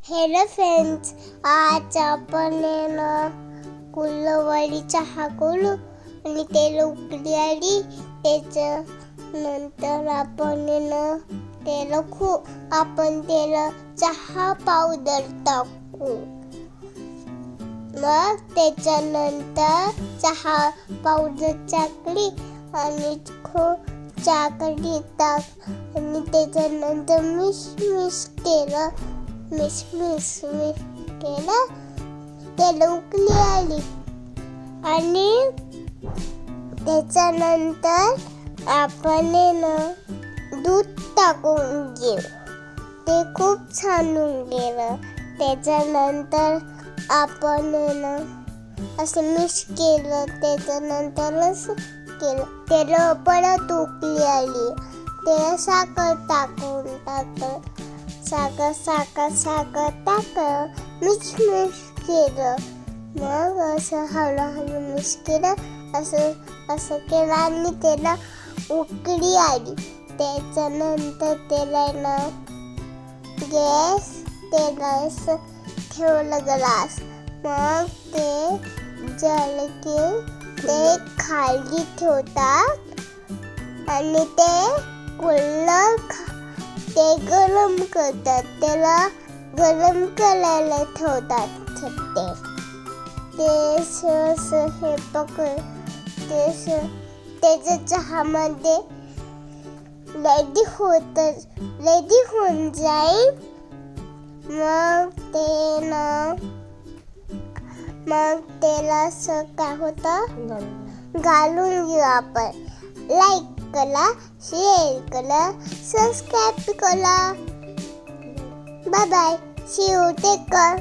Hello friends, आज आपण कुल्लवाडी चहा करू आणि त्याला उकळी आली. त्याच्यानंतर आपण त्याला चहा पावडर टाकू. मग त्याच्यानंतर चहा पावडर टाकली आणि चाकडी टाक आणि त्याच्यानंतर मिक्स केलं. त्याला उकळी आली आणि त्याच्यानंतर आपण दूध टाकून घेऊ. ते खूप छान होऊन गेलं. त्याच्यानंतर आपण असं मिक्स केलं. त्याच्यानंतर त्याला परत उकळी आली. त्याला साखर टाकलं. साखर टाकलं. मिक्स केलं. मग असं हळूहळू मिक्स केलं. असं केलं आणि त्याला उकळी आली. त्याच्यानंतर त्याला गॅस ठेवलं ग्लास. मग ते झालं की ते खाली ठेवतात आणि ते गरम करतात. त्याला गरम करायला ठेवतात. हे त्याच्या चहामध्ये रेडी होऊन जाईल. मग त्याला असं काय होतं घालून घेऊ आपण. लाईक करा, शेअर करा, सबस्क्राईब करा. Bye bye. See you. Take care.